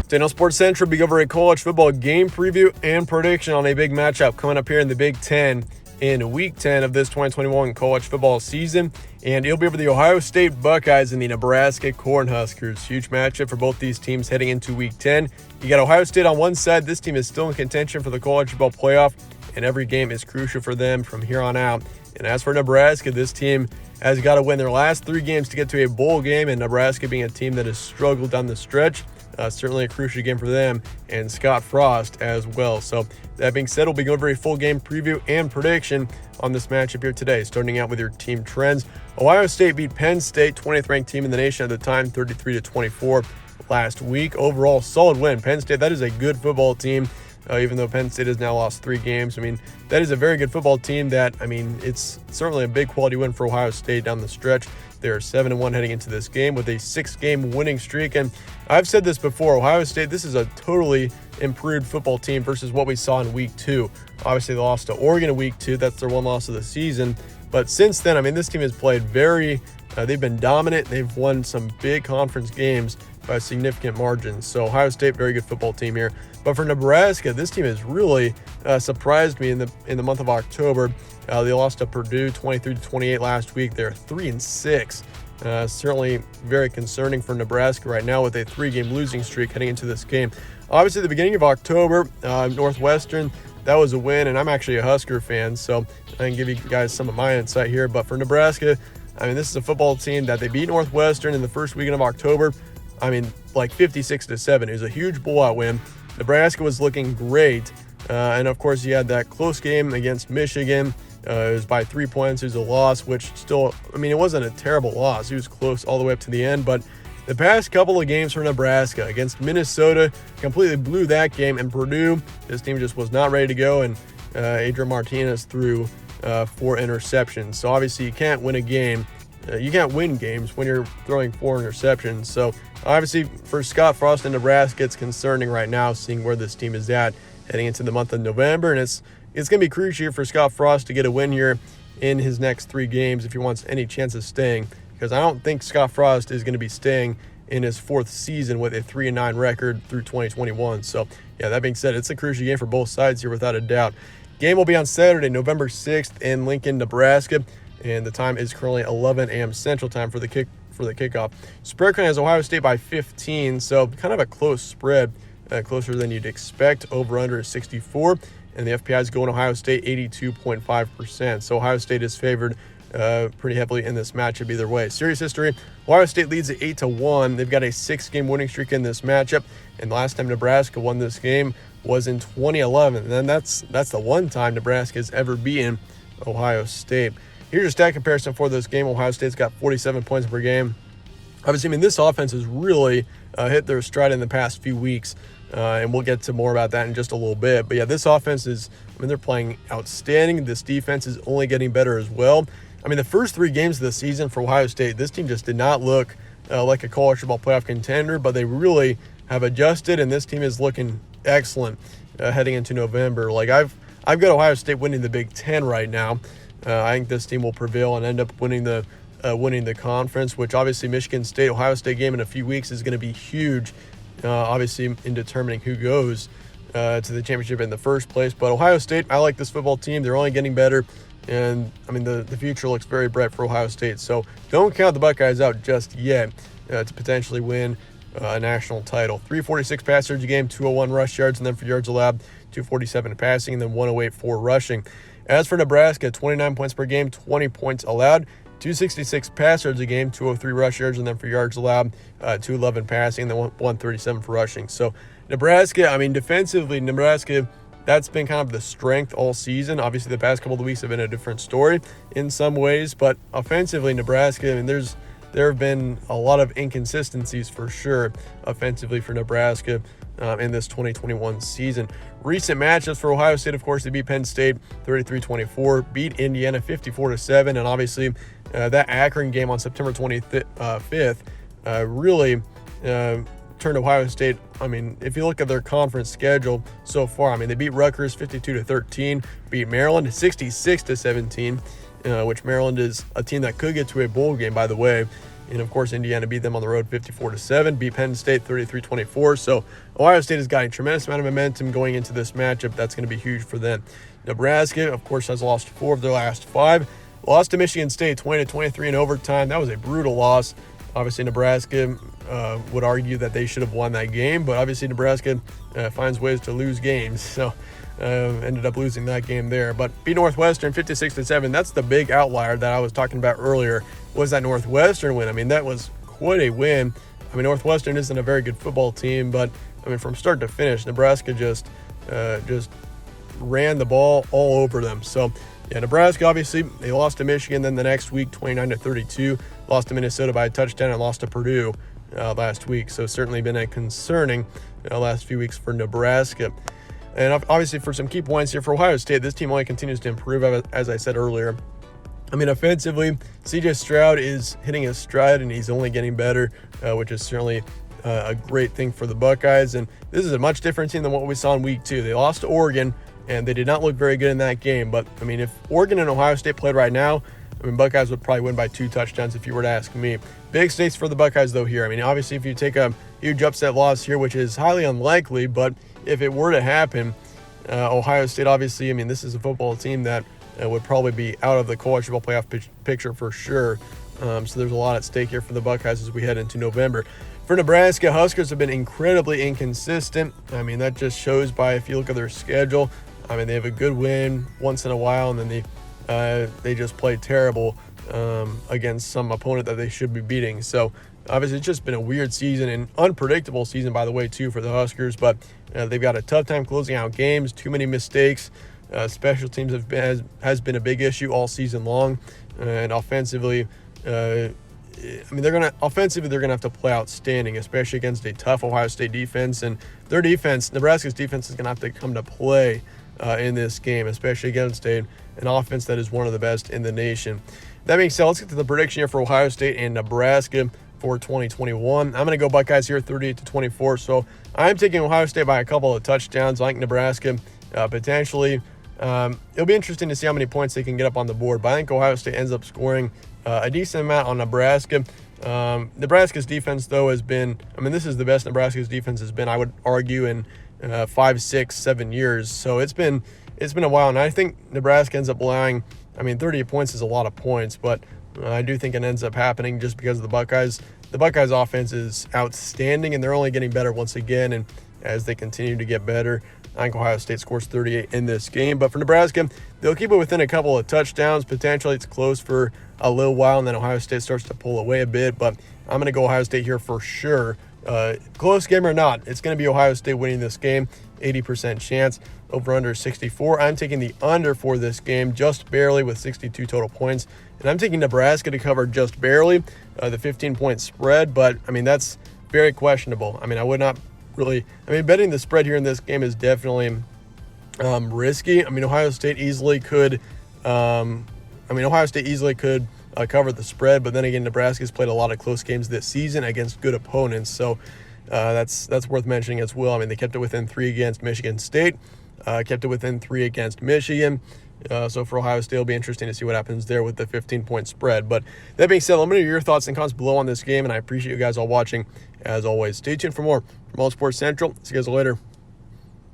Today on Sports Central, we go over a college football game preview and prediction on a big matchup coming up here in the Big Ten in Week 10 of this 2021 college football season. And it'll be over the Ohio State Buckeyes and the Nebraska Cornhuskers. Huge matchup for both these teams heading into Week 10. You got Ohio State on one side. This team is still in contention for the college football playoff, and every game is crucial for them from here on out. And as for Nebraska, this team has got to win their last 3 games to get to a bowl game, and Nebraska being a team that has struggled down the stretch. Certainly a crucial game for them and Scott Frost as well. So that being said, we'll be going over a full game preview and prediction on this matchup here today. Starting out with your team trends. Ohio State beat Penn State, 20th ranked team in the nation at the time, 33-24 last week. Overall, solid win. Penn State, that is a good football team. Even though Penn State has now lost 3 games. I mean, that is a very good football team that, it's certainly a big quality win for Ohio State down the stretch. They're 7-1 heading into this game with a 6-game winning streak. And I've said this before, Ohio State, this is a totally improved football team versus what we saw in Week 2. Obviously, they lost to Oregon in Week 2. That's their one loss of the season. But since then, this team has played they've been dominant. They've won some big conference games by significant margins. So Ohio State, very good football team here. But for Nebraska, this team has really surprised me in the month of October. They lost to Purdue 23-28 last week. They're 3-6. Certainly very concerning for Nebraska right now with a 3-game losing streak heading into this game. Obviously, the beginning of October, Northwestern, that was a win, and I'm actually a Husker fan, so I can give you guys some of my insight here. But for Nebraska, this is a football team that they beat Northwestern in the first weekend of October. Like 56-7. It was a huge blowout win. Nebraska was looking great. And of course, you had that close game against Michigan. It was by 3 points. It was a loss, which still, it wasn't a terrible loss. It was close all the way up to the end. But the past couple of games for Nebraska against Minnesota completely blew that game. And Purdue, this team just was not ready to go. And Adrian Martinez threw 4 interceptions. So obviously, you can't win a game. You can't win games when you're throwing 4 interceptions. So obviously for Scott Frost in Nebraska, it's concerning right now seeing where this team is at heading into the month of November. And it's going to be crucial for Scott Frost to get a win here in his next 3 games if he wants any chance of staying. Because I don't think Scott Frost is going to be staying in his 4th season with a 3-9 record through 2021. So yeah, that being said, it's a crucial game for both sides here without a doubt. Game will be on Saturday, November 6th in Lincoln, Nebraska. And the time is currently 11 a.m. Central Time for the kickoff. Spread currently has Ohio State by 15, so kind of a close spread, closer than you'd expect. Over/under is 64, and the FPI is going Ohio State 82.5%. So Ohio State is favored pretty heavily in this matchup either way. Series history: Ohio State leads at 8-1. They've got a 6-game winning streak in this matchup, and the last time Nebraska won this game was in 2011. And that's the one time Nebraska has ever beaten Ohio State. Here's your stat comparison for this game. Ohio State's got 47 points per game. Obviously, this offense has really hit their stride in the past few weeks, and we'll get to more about that in just a little bit. But yeah, this offense is, they're playing outstanding. This defense is only getting better as well. The first 3 games of the season for Ohio State, this team just did not look like a college football playoff contender, but they really have adjusted, and this team is looking excellent heading into November. I've got Ohio State winning the Big Ten right now. I think this team will prevail and end up winning the conference, which obviously Michigan State, Ohio State game in a few weeks is going to be huge, obviously in determining who goes to the championship in the first place. But Ohio State, I like this football team. They're only getting better, and the future looks very bright for Ohio State. So don't count the Buckeyes out just yet to potentially win a national title. 346 pass yards a game, 201 rush yards, and then for yards allowed, 247 passing, and then 108 for rushing. As for Nebraska, 29 points per game, 20 points allowed, 266 pass yards a game, 203 rush yards, and then for yards allowed, 211 passing, and then 137 for rushing. So Nebraska, defensively, Nebraska, that's been kind of the strength all season. Obviously, the past couple of weeks have been a different story in some ways, but offensively, Nebraska, there have been a lot of inconsistencies for sure offensively for Nebraska in this 2021 season. Recent matchups for Ohio State, of course, they beat Penn State 33-24, beat Indiana 54-7, and obviously that Akron game on September 25th really turned Ohio State. If you look at their conference schedule so far, they beat Rutgers 52-13, beat Maryland 66-17, which Maryland is a team that could get to a bowl game, by the way. And of course, Indiana beat them on the road 54-7, beat Penn State 33-24. So Ohio State has got a tremendous amount of momentum going into this matchup. That's going to be huge for them. Nebraska, of course, has lost 4 of their last 5. Lost to Michigan State 20-23 in overtime. That was a brutal loss. Obviously, Nebraska would argue that they should have won that game, but obviously Nebraska finds ways to lose games. So ended up losing that game there. But beat Northwestern 56-7. That's the big outlier that I was talking about earlier, was that Northwestern win. I mean, that was quite a win. I mean, Northwestern isn't a very good football team, but I mean, from start to finish, Nebraska just ran the ball all over them. So yeah, Nebraska, obviously, they lost to Michigan. Then the next week, 29-32, lost to Minnesota by a touchdown, and lost to Purdue last week. So certainly been a concerning last few weeks for Nebraska. And obviously, for some key points here for Ohio State, this team only continues to improve, as I said earlier. I mean, offensively, C.J. Stroud is hitting his stride, and he's only getting better, which is certainly a great thing for the Buckeyes. And this is a much different team than what we saw in week 2. They lost to Oregon, and they did not look very good in that game. But, I mean, if Oregon and Ohio State played right now, I mean, Buckeyes would probably win by 2 touchdowns if you were to ask me. Big stakes for the Buckeyes, though, here. I mean, obviously, if you take a huge upset loss here, which is highly unlikely, but if it were to happen, Ohio State, obviously, I mean, this is a football team that would probably be out of the college football playoff picture for sure. So there's a lot at stake here for the Buckeyes as we head into November. For Nebraska, Huskers have been incredibly inconsistent. I mean, that just shows by, if you look at their schedule, I mean, they have a good win once in a while, and then they just play terrible against some opponent that they should be beating. So obviously, it's just been a weird season, and unpredictable season, by the way, too, for the Huskers. But they've got a tough time closing out games, too many mistakes. Special teams has been a big issue all season long, and offensively, I mean, they're gonna have to play outstanding, especially against a tough Ohio State defense. And their defense, Nebraska's defense, is gonna have to come to play in this game, especially against an offense that is one of the best in the nation. That being said, let's get to the prediction here for Ohio State and Nebraska for 2021. I'm going to go Buckeyes here 38-24. So I'm taking Ohio State by a couple of touchdowns. I like Nebraska potentially. It'll be interesting to see how many points they can get up on the board, but I think Ohio State ends up scoring a decent amount on Nebraska. Nebraska's defense, though, has been, I mean, this is the best Nebraska's defense has been, I would argue, in 5, 6, 7 years. So it's been a while, and I think Nebraska ends up allowing, I mean, 38 points is a lot of points, but I do think it ends up happening just because of the Buckeyes. The Buckeyes offense is outstanding, and they're only getting better once again, and as they continue to get better, I think Ohio State scores 38 in this game. But for Nebraska, they'll keep it within a couple of touchdowns. Potentially it's close for a little while, and then Ohio State starts to pull away a bit. But I'm going to go Ohio State here for sure. Close game or not, it's going to be Ohio State winning this game. 80% chance. Over under 64. I'm taking the under for this game just barely with 62 total points. And I'm taking Nebraska to cover just barely the 15-point spread. But, I mean, that's very questionable. I mean, I would not really, I mean, betting the spread here in this game is definitely risky. I mean, Ohio State easily could cover the spread, but then again, Nebraska's played a lot of close games this season against good opponents, so that's worth mentioning as well. I mean, they kept it within 3 against Michigan State, kept it within 3 against Michigan. So for Ohio State, it'll be interesting to see what happens there with the 15-point spread. But that being said, let me know your thoughts and comments below on this game, and I appreciate you guys all watching. As always, stay tuned for more from All Sports Central. See you guys later.